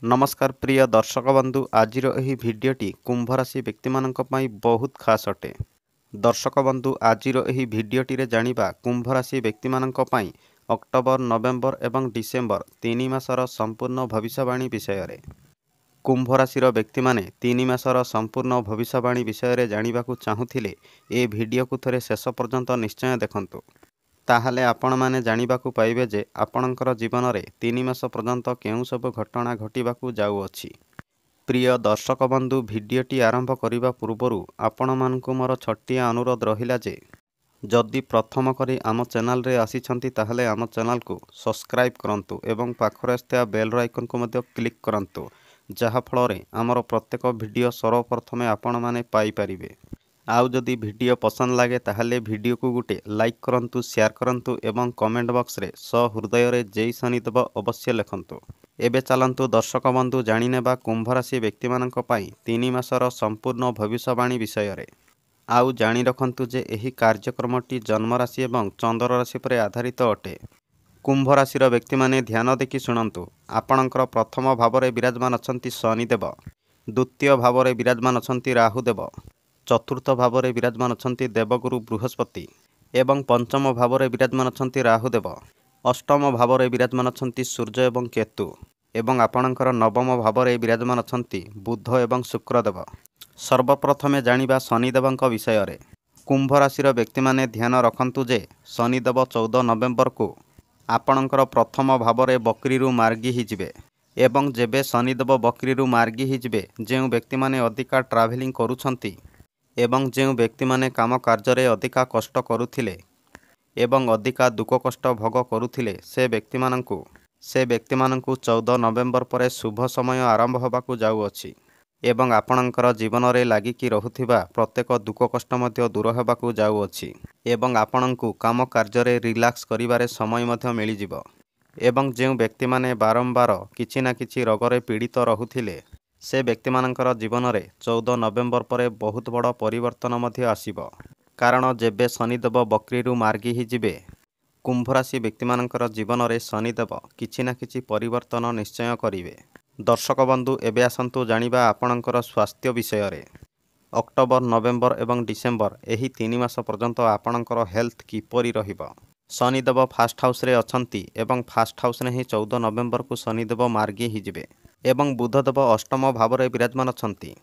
नमस्कार प्रिय दर्शक बंधु आजिर एही भिडियोटी कुंभ राशि व्यक्ति मानक पई बहुत खास अटे। दर्शक बंधु आजिर एही भिडियोटी रे जानिबा कुंभ राशि व्यक्ति मानक पई अक्टोबर नवेम्बर एवं डिसेम्बर 3 मासर संपूर्ण भविष्यवाणी विषय रे। कुंभ राशिर व्यक्ति माने 3 मासर संपूर्ण भविष्यवाणी विषय रे जानिबाकु चाहुथिले ए भिडियो को थरे शेष पर्यंत निश्चय देखंतु। ताहले आपण माने जानिबाकु पाइबे जे आपणकर जीवन रे 3 मास पर्यंत केउ सब घटना घटिबाकु जाउ अछि। प्रिय दर्शक बंधु भिडियोटी आरंभ करिबा पूर्वरु आपण मानकु मोर छटिया अनुरोध रहिला जे जदि प्रथम करी आम चैनल रे आसीछंती ताहले आम चैनल को सब्सक्राइब करंतु एवं पाखरे आस्था बेल आइकन को मध्य क्लिक करंतु जहा फल रे आमर प्रत्येक भिडियो सर्वप्रथमे आपण माने पाई परिबे। आउ जदि भिडियो पसंद लागे ताहले भिडियो को गुटे लाइक करंतु शेयर करंतु एवं कमेंट बॉक्स रे सहृदय रे जय शनिदेव अवश्य लिखंतु। एबे चलंतु दर्शक बंधु जानि नेबा कुंभ राशि व्यक्ति मानक पई 3 मासर संपूर्ण भविष्यवाणी विषय रे। आउ जानि रखंतु जे एही कार्यक्रमटी जन्म राशि एवं चंद्र राशि पर आधारित अटे। कुंभ राशिर व्यक्ति माने ध्यान देखि सुनंतु। आपणकर प्रथम भाव रे विराजमान अछंती शनिदेव, द्वितीय भाव रे विराजमान अछंती राहुदेव, चतुर्थ भाव रे विराजमान अछंती देवगुरु बृहस्पति एवं पंचम भाव रे विराजमान अछंती राहुदेव, अष्टम भाव रे विराजमान अछंती सूर्य एवं केतु एवं आपणकर नवम भाव रे विराजमान अछंती बुध एवं शुक्रदेव। सर्वप्रथमे जानिबा शनिदेवଙ୍କ विषय रे। कुंभ राशिर व्यक्ति माने ध्यान रखंतु जे शनिदेव 14 नवेम्बर को आपणकर प्रथम भाव रे बकरी रु मार्गी ही जिवे एवं जेबे शनिदेव बकरी रु मार्गी ही जिवे जेउ व्यक्ति माने अधिका ट्रावेलिंग करूछंती एवं जेउ व्यक्ति माने काम कार्य रे अधिका कष्ट करुथिले एवं अधिका दुख कष्ट भोग करुथिले से व्यक्ति मानंकु 14 नवेम्बर परे शुभ समय आरंभ होबाकु जाउ अछि एवं आपणकर जीवन रे लागिकी रहुथिबा प्रत्येक दुख कष्ट मध्य दूर हेबाकु जाउ अछि एवं आपणंकु काम कार्य रे रिलैक्स करिबारे समय मध्य मिली जिवो एवं जेउ व्यक्ति माने बारंबार किछि ना किछि रोग रे पीड़ित रहुथिले से व्यक्ति मानकर जीवन रे 14 नवेम्बर परे बहुत बड़ परिवर्तन मध्य आसीबो। कारण जेबे शनिदेव बकरी रु मार्गी ही जिवे कुंभ राशि व्यक्ति मानकर जीवन रे शनिदेव किछि ना किछि परिवर्तन निश्चय करिवे। दर्शक बंधु एबे आसंतु जानिबा आपणकर स्वास्थ्य विषय रे। अक्टोबर नवेम्बर एवं डिसेम्बर एही 3 मास पर्यंत आपणकर हेल्थ किपरि रहिबो। शनिदेव फास्ट हाउस रे अछंती एवं फास्ट हाउस ने ही 14 नवेम्बर को शनिदेव मार्गी ही जिवे एवं बुधदेव अष्टम भाव रे विराजमान अछंती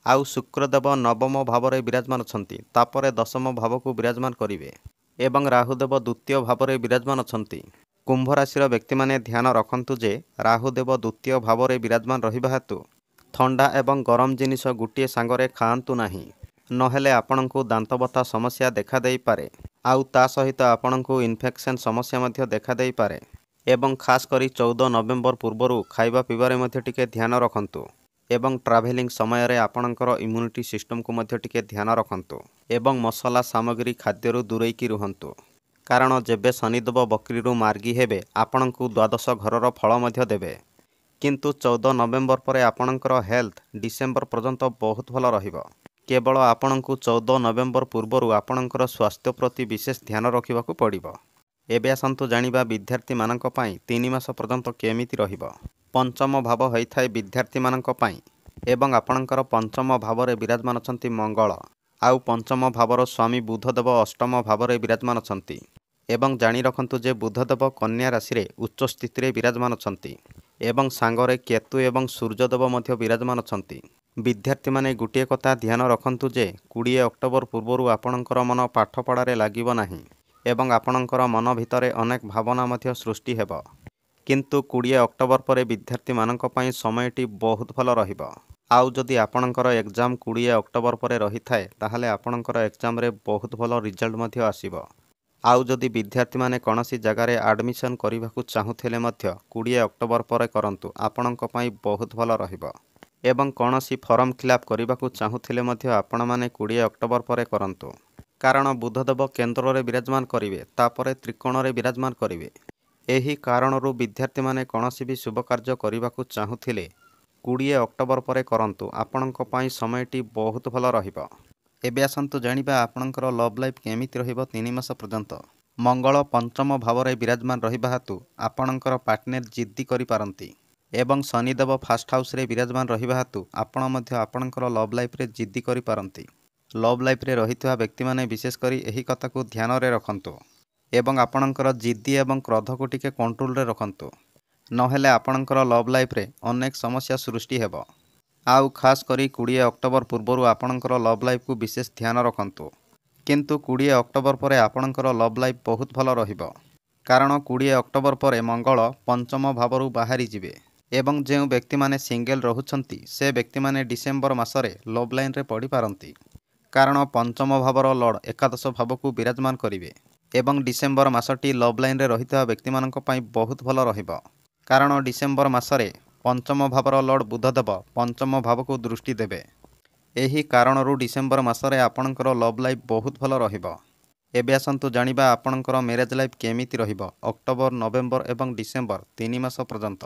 आउ शुक्रदेव नवम भाव रे विराजमान अछंती तापरे दशम भाव को विराजमान करिवे एवं राहुदेव द्वितीय भाव रे विराजमान अछंती। कुंभ राशिर व्यक्ति माने ध्यान रखंतु जे राहुदेव द्वितीय भाव रे विराजमान रहिबा हेतु ठंडा एवं गरम जिनिस गुटिए सांगरे खाआंतु नाही नहेले आपणंकु दांतबथा समस्या देखा देई पारे आउ ता सहित आपणंकु इन्फेक्शन समस्या मध्य देखा देई पारे एवं खास करी 14 नवेम्बर पूर्वरु खाइबा पीबारे मध्य टिके ध्यान रखंतु एवं ट्रावेलिंग समय रे आपणकर इम्यूनिटी सिस्टम को मध्य टिके ध्यान रखंतु एवं मसला सामग्री खाद्यरु दूरेई की रुहंतु। कारण जेबे शनिदेव बकरी रु मार्गी हेबे आपणंकु द्वादश घरर फल मध्य देबे किंतु 14 नवेम्बर परे आपणकर हेल्थ डिसेम्बर पर्यंत बहुत भल रहिबो। केवल आपणंकु 14 नवेम्बर पूर्वरु आपणकर स्वास्थ्य प्रति विशेष ध्यान रखिबाकु पड़िबो। एबे आसंतु जानिबा विद्यार्थी मानक पई 3 मास पर्यंत केमिति रहिबो। पंचम भाव होइथाय विद्यार्थी मानक पई एवं आपणकर पंचम भाव रे विराजमान अछंती मंगल आउ पंचम भावर स्वामी बुधदेव अष्टम भाव रे विराजमान अछंती एवं जानि रखंतु जे बुधदेव कन्या राशि रे उच्च स्थिति रे विराजमान अछंती एवं सांगरे केतु एवं सूर्यदेव मध्य विराजमान अछंती। विद्यार्थी माने गुटिए कथा ध्यान रखंतु जे 20 अक्टोबर पूर्वरु आपणकर मन पाठ पढ़ारे लागिबो नाही एवं आपणकर मन भितरे अनेक भावना मध्य सृष्टि हेबो किंतु 20 अक्टोबर परे विद्यार्थी मानक पई समयटी बहुत भल रहिबो। आउ जदि आपणकर एग्जाम 20 अक्टोबर परे रही थाए ताहले आपणकर एग्जाम रे बहुत भल रिजल्ट मध्य आसीबो। आउ जदि विद्यार्थी माने कोनोसी जगह रे एडमिशन करिबाकु चाहुथिले मध्य 20 अक्टोबर परे करंतु आपणक पई बहुत भल रहिबो एवं कोनोसी फॉर्म फिलअप करिबाकु चाहुथिले मध्य आपण माने 20 अक्टोबर परे करंतु। कारण बुधदेव केंद्र रे विराजमान करिवे तापरे त्रिकोण रे विराजमान करिवे एही कारणरू विद्यार्थी माने कोनोसी भी शुभ कार्य करिबाकु चाहुथिले 20 अक्टोबर परे करंतु आपणक पई समयटी बहुत भल रहिबो। एबे आसंतु जानिबा आपणकर लव लाइफ केमिति रहिबो 3 मास पर्यंत। मंगल पंचम भाव रे विराजमान रहिबा हेतु आपणकर पार्टनर जिद्दी करि पारंती ଏବଂ ଶନିଦେବ ଫାଷ୍ଟ ହାଉସ୍ରେ ବିରାଜମାନ ରହିବା ହେତୁ ଆପଣ ମଧ୍ୟ ଆପଣଙ୍କର ଲଭ୍ ଲାଇଫ୍ରେ ଜିଦ୍ଦି କରିପାରନ୍ତି। ଲଭ୍ ଲାଇଫ୍ରେ ରହିଥିବା ବ୍ୟକ୍ତିମାନେ ବିଶେଷ କରି ଏହି କଥାକୁ ଧ୍ୟାନରେ ରଖନ୍ତୁ ଏବଂ ଆପଣଙ୍କର ଜିଦ୍ଦି ଏବଂ କ୍ରୋଧକୁ ଟିକେ କଣ୍ଟ୍ରୋଲରେ ରଖନ୍ତୁ। ନହେଲେ ଆପଣଙ୍କର ଲଭ୍ ଲାଇଫ୍ରେ ଅନେକ ସମସ୍ୟା ସୃଷ୍ଟି ହେବ। ଆଉ ଖାସ୍ କରି 20 ଅକ୍ଟୋବର ପୂର୍ବରୁ ଆପଣଙ୍କର ଲଭ୍ ଲାଇଫ୍କୁ ବିଶେଷ ଧ୍ୟାନ ରଖନ୍ତୁ। କିନ୍ତୁ 20 ଅକ୍ଟୋବର ପରେ ଆପଣଙ୍କର ଲଭ୍ ଲାଇଫ୍ ବହୁତ ଭଲ ରହିବ। କାରଣ 20 ଅକ୍ଟୋବର ପରେ ମଙ୍ଗଳ ପଞ୍ଚମ ଭାବରୁ ବାହାରିଯିବେ ଏବଂ ଯେଉଁ ବ୍ୟକ୍ତିମାନେ ସିଙ୍ଗଲ ରହୁଛନ୍ତି ସେ ବ୍ୟକ୍ତିମାନେ ଡିସେମ୍ବର ମାସରେ ଲଭ୍ ଲାଇନ୍ରେ ପଡ଼ିପାରନ୍ତି। କାରଣ ପଞ୍ଚମ ଭାବର ଲର୍ଡ଼ ଏକାଦଶ ଭାବକୁ ବିରାଜମାନ କରିବେ ଏବଂ ଡିସେମ୍ବର ମାସଟି ଲଭ୍ ଲାଇନ୍ରେ ରହିଥିବା ବ୍ୟକ୍ତିମାନଙ୍କ ପାଇଁ ବହୁତ ଭଲ ରହିବ। କାରଣ ଡିସେମ୍ବର ମାସରେ ପଞ୍ଚମ ଭାବର ଲର୍ଡ଼ ବୁଧଦେବ ପଞ୍ଚମ ଭାବକୁ ଦୃଷ୍ଟି ଦେବେ। ଏହି କାରଣରୁ ଡିସେମ୍ବର ମାସରେ ଆପଣଙ୍କର ଲଭ୍ ଲାଇଫ୍ ବହୁତ ଭଲ ରହିବ। ଏବେ ଆସନ୍ତୁ ଜାଣିବା ଆପଣଙ୍କର ମ୍ୟାରେଜ୍ ଲାଇଫ୍ କେମିତି ରହିବ ଅକ୍ଟୋବର, ନଭେମ୍ବର ଏବଂ ଡିସେମ୍ବର 3 ମାସ ପର୍ଯ୍ୟନ୍ତ।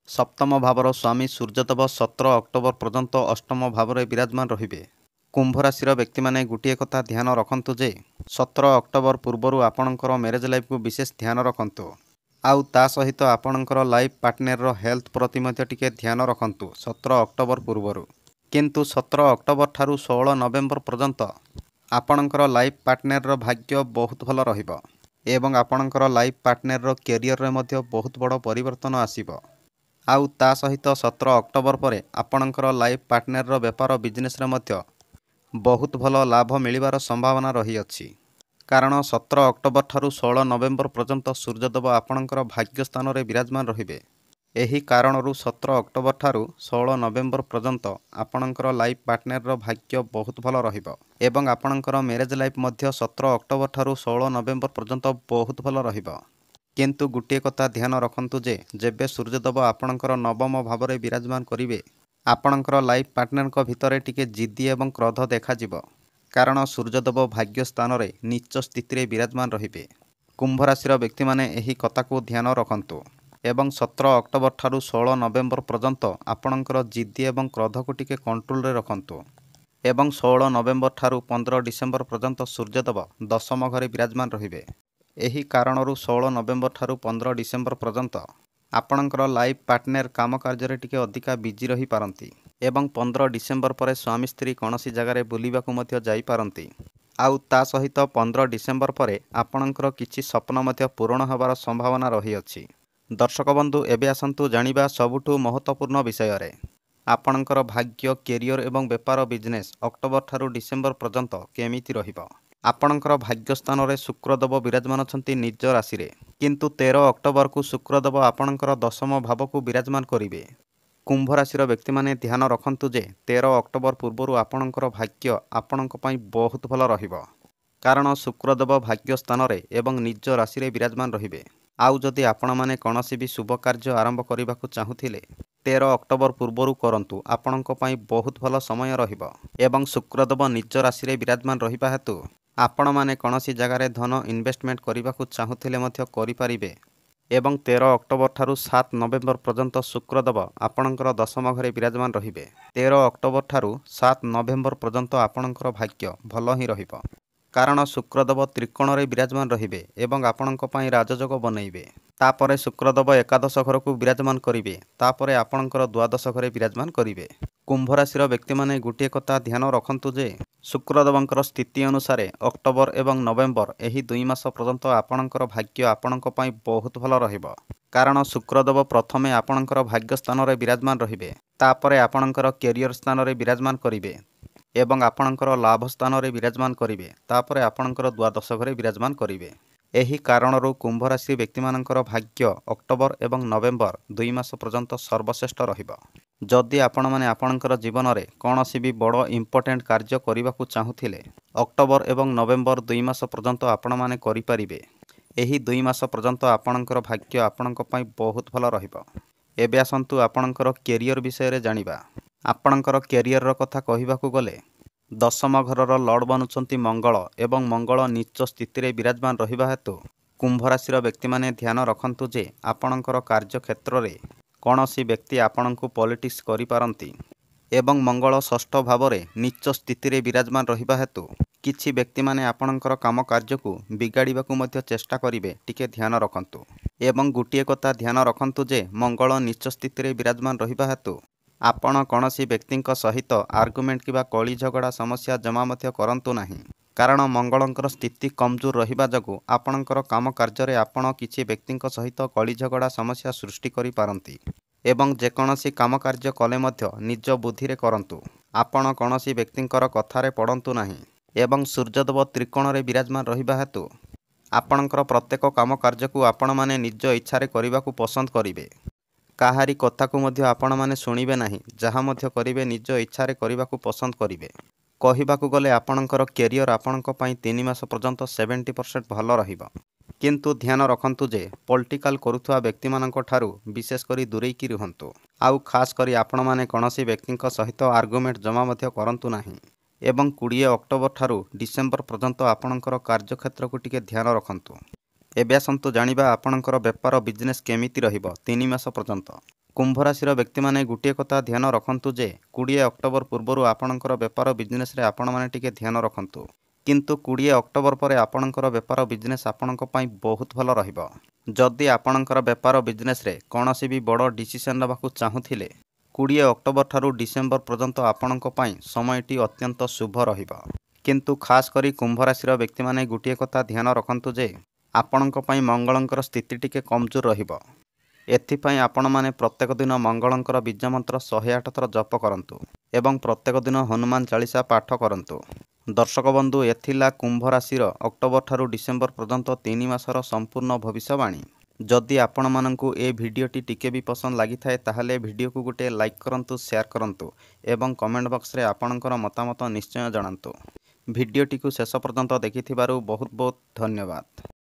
ସପ୍ତମ ଭାବର ସ୍ୱାମୀ ସୂର୍ଯ୍ୟଦେବ 17 ଅକ୍ଟୋବର ପର୍ଯ୍ୟନ୍ତ ଅଷ୍ଟମ ଭାବରେ ବିରାଜମାନ ରହିବେ। କୁମ୍ଭ ରାଶିର ବ୍ୟକ୍ତିମାନେ ଗୋଟିଏ କଥା ଧ୍ୟାନ ରଖନ୍ତୁ ଯେ 17 ଅକ୍ଟୋବର ପୂର୍ବରୁ ଆପଣଙ୍କର ମ୍ୟାରେଜ୍ ଲାଇଫ୍କୁ ବିଶେଷ ଧ୍ୟାନ ରଖନ୍ତୁ। ଆଉ ତା ସହିତ ଆପଣଙ୍କର ଲାଇଫ୍ ପାର୍ଟନରର ହେଲ୍ଥ ପ୍ରତି ମଧ୍ୟ ଟିକେ ଧ୍ୟାନ ରଖନ୍ତୁ 17 ଅକ୍ଟୋବର ପୂର୍ବରୁ। କିନ୍ତୁ 17 ଅକ୍ଟୋବର ଠାରୁ 16 ନଭେମ୍ବର ପର୍ଯ୍ୟନ୍ତ ଆପଣଙ୍କର ଲାଇଫ୍ ପାର୍ଟନରର ଭାଗ୍ୟ ବହୁତ ଭଲ ରହିବ ଏବଂ ଆପଣଙ୍କର ଲାଇଫ୍ ପାର୍ଟନରର କ୍ୟାରିୟରରେ ମଧ୍ୟ ବହୁତ ବଡ଼ ପରିବର୍ତ୍ତନ ଆସିବ। ଆଉ ତା ସହିତ 17 ଅକ୍ଟୋବର ପରେ ଆପଣଙ୍କର ଲାଇଫ୍ ପାର୍ଟନରର ବେପାର ବିଜନେସରେ ମଧ୍ୟ ବହୁତ ଭଲ ଲାଭ ମିଳିବାର ସମ୍ଭାବନା ରହିଅଛି। କାରଣ 17 ଅକ୍ଟୋବର ଠାରୁ 16 ନଭେମ୍ବର ପର୍ଯ୍ୟନ୍ତ ସୂର୍ଯ୍ୟଦେବ ଆପଣଙ୍କର ଭାଗ୍ୟ ସ୍ଥାନରେ ବିରାଜମାନ ରହିବେ। ଏହି କାରଣରୁ 17 ଅକ୍ଟୋବର ଠାରୁ 16 ନଭେମ୍ବର ପର୍ଯ୍ୟନ୍ତ ଆପଣଙ୍କର ଲାଇଫ୍ ପାର୍ଟନରର ଭାଗ୍ୟ ବହୁତ ଭଲ ରହିବ ଏବଂ ଆପଣଙ୍କର ମ୍ୟାରେଜ୍ ଲାଇଫ୍ ମଧ୍ୟ 17 ଅକ୍ଟୋବର ଠାରୁ 16 ନଭେମ୍ବର ପର୍ଯ୍ୟନ୍ତ ବହୁତ ଭଲ ରହିବ। କିନ୍ତୁ ଗୋଟିଏ କଥା ଧ୍ୟାନ ରଖନ୍ତୁ ଯେ ଯେବେ ସୂର୍ଯ୍ୟଦେବ ଆପଣଙ୍କର ନବମ ଭାବରେ ବିରାଜମାନ କରିବେ ଆପଣଙ୍କର ଲାଇଫ୍ ପାର୍ଟନରଙ୍କ ଭିତରେ ଟିକେ ଜିଦ୍ଦି ଏବଂ କ୍ରୋଧ ଦେଖାଯିବ। କାରଣ ସୂର୍ଯ୍ୟଦେବ ଭାଗ୍ୟ ସ୍ଥାନରେ ନୀଚ ସ୍ଥିତିରେ ବିରାଜମାନ ରହିବେ। କୁମ୍ଭ ରାଶିର ବ୍ୟକ୍ତିମାନେ ଏହି କଥାକୁ ଧ୍ୟାନ ରଖନ୍ତୁ ଏବଂ 17 ଅକ୍ଟୋବର ଠାରୁ 16 ନଭେମ୍ବର ପର୍ଯ୍ୟନ୍ତ ଆପଣଙ୍କର ଜିଦ୍ଦି ଏବଂ କ୍ରୋଧକୁ ଟିକେ କଣ୍ଟ୍ରୋଲରେ ରଖନ୍ତୁ ଏବଂ 16 ନଭେମ୍ବର ଠାରୁ 15 ଡିସେମ୍ବର ପର୍ଯ୍ୟନ୍ତ ସୂର୍ଯ୍ୟଦେବ ଦଶମ ଘରେ ବିରାଜମାନ ରହିବେ। ଏହି କାରଣରୁ 16 ନଭେମ୍ବର ଠାରୁ 15 ଡିସେମ୍ବର ପର୍ଯ୍ୟନ୍ତ ଆପଣଙ୍କର ଲାଇଫ୍ ପାର୍ଟନର କାମ କାର୍ଯ୍ୟରେ ଟିକେ ଅଧିକା ବିଜି ରହିପାରନ୍ତି ଏବଂ 15 ଡିସେମ୍ବର ପରେ ସ୍ୱାମୀ ସ୍ତ୍ରୀ କୌଣସି ଜାଗାରେ ବୁଲିବାକୁ ମଧ୍ୟ ଯାଇପାରନ୍ତି। ଆଉ ତା ସହିତ 15 ଡିସେମ୍ବର ପରେ ଆପଣଙ୍କର କିଛି ସ୍ୱପ୍ନ ମଧ୍ୟ ପୂରଣ ହେବାର ସମ୍ଭାବନା ରହିଅଛି। ଦର୍ଶକ ବନ୍ଧୁ, ଏବେ ଆସନ୍ତୁ ଜାଣିବା ସବୁଠୁ ମହତ୍ତ୍ୱପୂର୍ଣ୍ଣ ବିଷୟରେ ଆପଣଙ୍କର ଭାଗ୍ୟ, କ୍ୟାରିୟର ଏବଂ ବେପାର ବିଜନେସ୍ ଅକ୍ଟୋବର ଠାରୁ ଡିସେମ୍ବର ପର୍ଯ୍ୟନ୍ତ କେମିତି ରହିବ। ଆପଣଙ୍କର ଭାଗ୍ୟ ସ୍ଥାନରେ ଶୁକ୍ରଦେବ ବିରାଜମାନ ଅଛନ୍ତି ନିଜ ରାଶିରେ। କିନ୍ତୁ 13 ଅକ୍ଟୋବରକୁ ଶୁକ୍ରଦେବ ଆପଣଙ୍କର ଦଶମ ଭାବକୁ ବିରାଜମାନ କରିବେ। କୁମ୍ଭ ରାଶିର ବ୍ୟକ୍ତିମାନେ ଧ୍ୟାନ ରଖନ୍ତୁ ଯେ 13 ଅକ୍ଟୋବର ପୂର୍ବରୁ ଆପଣଙ୍କର ଭାଗ୍ୟ ଆପଣଙ୍କ ପାଇଁ ବହୁତ ଭଲ ରହିବ। କାରଣ ଶୁକ୍ରଦେବ ଭାଗ୍ୟ ସ୍ଥାନରେ ଏବଂ ନିଜ ରାଶିରେ ବିରାଜମାନ ରହିବେ। ଆଉ ଯଦି ଆପଣମାନେ କୌଣସି ବି ଶୁଭ କାର୍ଯ୍ୟ ଆରମ୍ଭ କରିବାକୁ ଚାହୁଁଥିଲେ 13 ଅକ୍ଟୋବର ପୂର୍ବରୁ କରନ୍ତୁ, ଆପଣଙ୍କ ପାଇଁ ବହୁତ ଭଲ ସମୟ ରହିବ ଏବଂ ଶୁକ୍ରଦେବ ନିଜ ରାଶିରେ ବିରାଜମାନ ରହିବା ହେତୁ ଆପଣମାନେ କୌଣସି ଜାଗାରେ ଧନ ଇନଭେଷ୍ଟମେଣ୍ଟ କରିବାକୁ ଚାହୁଁଥିଲେ ମଧ୍ୟ କରିପାରିବେ। ଏବଂ 13 ଅକ୍ଟୋବର ଠାରୁ 7 ନଭେମ୍ବର ପର୍ଯ୍ୟନ୍ତ ଶୁକ୍ରଦେବ ଆପଣଙ୍କର ଦଶମ ଘରେ ବିରାଜମାନ ରହିବେ। 13 ଅକ୍ଟୋବର ଠାରୁ 7 ନଭେମ୍ବର ପର୍ଯ୍ୟନ୍ତ ଆପଣଙ୍କର ଭାଗ୍ୟ ଭଲ ହିଁ ରହିବ। କାରଣ ଶୁକ୍ରଦେବ ତ୍ରିକୋଣରେ ବିରାଜମାନ ରହିବେ ଏବଂ ଆପଣଙ୍କ ପାଇଁ ରାଜଯୋଗ ବନେଇବେ। ତାପରେ ଶୁକ୍ରଦେବ ଏକାଦଶ ଘରକୁ ବିରାଜମାନ କରିବେ। ତାପରେ ଆପଣଙ୍କର ଦ୍ୱାଦଶ ଘରେ ବିରାଜମାନ କରିବେ। କୁମ୍ଭ ରାଶିର ବ୍ୟକ୍ତିମାନେ ଗୋଟିଏ କଥା ଧ୍ୟାନ ରଖନ୍ତୁ ଯେ ଶୁକ୍ରଦେବଙ୍କର ସ୍ଥିତି ଅନୁସାରେ ଅକ୍ଟୋବର ଏବଂ ନଭେମ୍ବର ଏହି 2 ମାସ ପର୍ଯ୍ୟନ୍ତ ଆପଣଙ୍କର ଭାଗ୍ୟ ଆପଣଙ୍କ ପାଇଁ ବହୁତ ଭଲ ରହିବ। କାରଣ ଶୁକ୍ରଦେବ ପ୍ରଥମେ ଆପଣଙ୍କର ଭାଗ୍ୟ ସ୍ଥାନରେ ବିରାଜମାନ ରହିବେ, ତାପରେ ଆପଣଙ୍କର କ୍ୟାରିୟର ସ୍ଥାନରେ ବିରାଜମାନ କରିବେ ଏବଂ ଆପଣଙ୍କର ଲାଭ ସ୍ଥାନରେ ବିରାଜମାନ କରିବେ, ତାପରେ ଆପଣଙ୍କର ଦ୍ୱାଦଶ ଘରେ ବିରାଜମାନ କରିବେ। ଏହି କାରଣରୁ କୁମ୍ଭ ରାଶି ବ୍ୟକ୍ତିମାନଙ୍କର ଭାଗ୍ୟ ଅକ୍ଟୋବର ଏବଂ ନଭେମ୍ବର 2 ମାସ ପର୍ଯ୍ୟନ୍ତ ସର୍ବଶ୍ରେଷ୍ଠ ରହିବ। ଯଦି ଆପଣମାନେ ଆପଣଙ୍କର ଜୀବନରେ କୌଣସି ବି ବଡ଼ ଇମ୍ପୋର୍ଟାଣ୍ଟ କାର୍ଯ୍ୟ କରିବାକୁ ଚାହୁଁଥିଲେ ଅକ୍ଟୋବର ଏବଂ ନଭେମ୍ବର 2 ମାସ ପର୍ଯ୍ୟନ୍ତ ଆପଣମାନେ କରିପାରିବେ। ଏହି 2 ମାସ ପର୍ଯ୍ୟନ୍ତ ଆପଣଙ୍କର ଭାଗ୍ୟ ଆପଣଙ୍କ ପାଇଁ ବହୁତ ଭଲ ରହିବ। ଏବେ ଆସନ୍ତୁ ଆପଣଙ୍କର କ୍ୟାରିୟର ବିଷୟରେ ଜାଣିବା। ଆପଣଙ୍କର କ୍ୟାରିୟରର କଥା କହିବାକୁ ଗଲେ ଦଶମ ଘରର ଲର୍ଡ଼ ବନୁଛନ୍ତି ମଙ୍ଗଳ ଏବଂ ମଙ୍ଗଳ ନୀଚ ସ୍ଥିତିରେ ବିରାଜମାନ ରହିବା ହେତୁ କୁମ୍ଭ ରାଶିର ବ୍ୟକ୍ତିମାନେ ଧ୍ୟାନ ରଖନ୍ତୁ ଯେ ଆପଣଙ୍କର କାର୍ଯ୍ୟକ୍ଷେତ୍ରରେ କୌଣସି ବ୍ୟକ୍ତି ଆପଣଙ୍କୁ ପଲିଟିକ୍ସ କରିପାରନ୍ତି ଏବଂ ମଙ୍ଗଳ ଷଷ୍ଠ ଭାବରେ ନୀଚ ସ୍ଥିତିରେ ବିରାଜମାନ ରହିବା ହେତୁ କିଛି ବ୍ୟକ୍ତିମାନେ ଆପଣଙ୍କର କାମ କାର୍ଯ୍ୟକୁ ବିଗାଡ଼ିବାକୁ ମଧ୍ୟ ଚେଷ୍ଟା କରିବେ, ଟିକେ ଧ୍ୟାନ ରଖନ୍ତୁ। ଏବଂ ଗୋଟିଏ କଥା ଧ୍ୟାନ ରଖନ୍ତୁ ଯେ ମଙ୍ଗଳ ନୀଚ ସ୍ଥିତିରେ ବିରାଜମାନ ରହିବା ହେତୁ ଆପଣ କୌଣସି ବ୍ୟକ୍ତିଙ୍କ ସହିତ ଆର୍ଗୁମେଣ୍ଟ କିମ୍ବା କଳି ଝଗଡ଼ା ସମସ୍ୟା ଜମା ମଧ୍ୟ କରନ୍ତୁ ନାହିଁ। କାରଣ ମଙ୍ଗଳଙ୍କର ସ୍ଥିତି କମଜୋର ରହିବା ଯୋଗୁଁ ଆପଣଙ୍କର କାମ କାର୍ଯ୍ୟରେ ଆପଣ କିଛି ବ୍ୟକ୍ତିଙ୍କ ସହିତ କଳି ଝଗଡ଼ା ସମସ୍ୟା ସୃଷ୍ଟି କରିପାରନ୍ତି। ଏବଂ ଯେକୌଣସି କାମ କାର୍ଯ୍ୟ କଲେ ମଧ୍ୟ ନିଜ ବୁଦ୍ଧିରେ କରନ୍ତୁ। ଆପଣ କୌଣସି ବ୍ୟକ୍ତିଙ୍କର କଥାରେ ପଡ଼ନ୍ତୁ ନାହିଁ। ଏବଂ ସୂର୍ଯ୍ୟଦେବ ତ୍ରିକୋଣରେ ବିରାଜମାନ ରହିବା ହେତୁ ଆପଣଙ୍କର ପ୍ରତ୍ୟେକ କାମ କାର୍ଯ୍ୟକୁ ଆପଣମାନେ ନିଜ ଇଚ୍ଛାରେ କରିବାକୁ ପସନ୍ଦ କରିବେ। କାହାରି କଥାକୁ ମଧ୍ୟ ଆପଣମାନେ ଶୁଣିବେ ନାହିଁ। ଯାହା ମଧ୍ୟ କରିବେ ନିଜ ଇଚ୍ଛାରେ କରିବାକୁ ପସନ୍ଦ କରିବେ। କହିବାକୁ ଗଲେ ଆପଣଙ୍କର କ୍ୟାରିୟର ଆପଣଙ୍କ ପାଇଁ 3 ମାସ ପର୍ଯ୍ୟନ୍ତ 70% ଭଲ ରହିବ। କିନ୍ତୁ ଧ୍ୟାନ ରଖନ୍ତୁ ଯେ ପଲିଟିକାଲ କରୁଥିବା ବ୍ୟକ୍ତିମାନଙ୍କ ଠାରୁ ବିଶେଷ କରି ଦୂରେଇକି ରୁହନ୍ତୁ। ଆଉ ଖାସ୍ କରି ଆପଣମାନେ କୌଣସି ବ୍ୟକ୍ତିଙ୍କ ସହିତ ଆର୍ଗୁମେଣ୍ଟ ଜମା ମଧ୍ୟ କରନ୍ତୁ ନାହିଁ। ଏବଂ 20 ଅକ୍ଟୋବର ଠାରୁ ଡିସେମ୍ବର ପର୍ଯ୍ୟନ୍ତ ଆପଣଙ୍କର କାର୍ଯ୍ୟକ୍ଷେତ୍ରକୁ ଟିକେ ଧ୍ୟାନ ରଖନ୍ତୁ। ଏବେ ଆସନ୍ତୁ ଜାଣିବା ଆପଣଙ୍କର ବେପାର ବିଜନେସ୍ କେମିତି ରହିବ 3 ମାସ ପର୍ଯ୍ୟନ୍ତ। କୁମ୍ଭ ରାଶିର ବ୍ୟକ୍ତିମାନେ ଗୋଟିଏ କଥା ଧ୍ୟାନ ରଖନ୍ତୁ ଯେ 20 ଅକ୍ଟୋବର ପୂର୍ବରୁ ଆପଣଙ୍କର ବେପାର ବିଜନେସ୍ରେ ଆପଣମାନେ ଟିକେ ଧ୍ୟାନ ରଖନ୍ତୁ। କିନ୍ତୁ 20 ଅକ୍ଟୋବର ପରେ ଆପଣଙ୍କର ବେପାର ବିଜନେସ୍ ଆପଣଙ୍କ ପାଇଁ ବହୁତ ଭଲ ରହିବ। ଯଦି ଆପଣଙ୍କର ବେପାର ବିଜନେସ୍ରେ କୌଣସି ବି ବଡ଼ ଡିସିସନ୍ ନେବାକୁ ଚାହୁଁଥିଲେ 20 ଅକ୍ଟୋବର ଠାରୁ ଡିସେମ୍ବର ପର୍ଯ୍ୟନ୍ତ ଆପଣଙ୍କ ପାଇଁ ସମୟଟି ଅତ୍ୟନ୍ତ ଶୁଭ ରହିବ। କିନ୍ତୁ ଖାସ୍ କରି କୁମ୍ଭ ରାଶିର ବ୍ୟକ୍ତିମାନେ ଗୋଟିଏ କଥା ଧ୍ୟାନ ରଖନ୍ତୁ ଯେ ଆପଣଙ୍କ ପାଇଁ ମଙ୍ଗଳଙ୍କର ସ୍ଥିତି ଟିକେ କମଜୋର ରହିବ। ଏଥିପାଇଁ ଆପଣମାନେ ପ୍ରତ୍ୟେକ ଦିନ ମଙ୍ଗଳଙ୍କର ବୀଜମନ୍ତ୍ର 108 ଥର ଜପ କରନ୍ତୁ ଏବଂ ପ୍ରତ୍ୟେକ ଦିନ ହନୁମାନ ଚାଳିସା ପାଠ କରନ୍ତୁ। ଦର୍ଶକ ବନ୍ଧୁ, ଏଥିଲା କୁମ୍ଭ ରାଶିର ଅକ୍ଟୋବର ଠାରୁ ଡିସେମ୍ବର ପର୍ଯ୍ୟନ୍ତ 3 ମାସର ସମ୍ପୂର୍ଣ୍ଣ ଭବିଷ୍ୟବାଣୀ। ଯଦି ଆପଣମାନଙ୍କୁ ଏ ଭିଡ଼ିଓଟି ଟିକେ ବି ପସନ୍ଦ ଲାଗିଥାଏ ତାହେଲେ ଭିଡ଼ିଓକୁ ଗୋଟେ ଲାଇକ୍ କରନ୍ତୁ, ସେୟାର କରନ୍ତୁ ଏବଂ କମେଣ୍ଟ ବକ୍ସରେ ଆପଣଙ୍କର ମତାମତ ନିଶ୍ଚୟ ଜଣାନ୍ତୁ। ଭିଡ଼ିଓଟିକୁ ଶେଷ ପର୍ଯ୍ୟନ୍ତ ଦେଖିଥିବାରୁ ବହୁତ ବହୁତ ଧନ୍ୟବାଦ।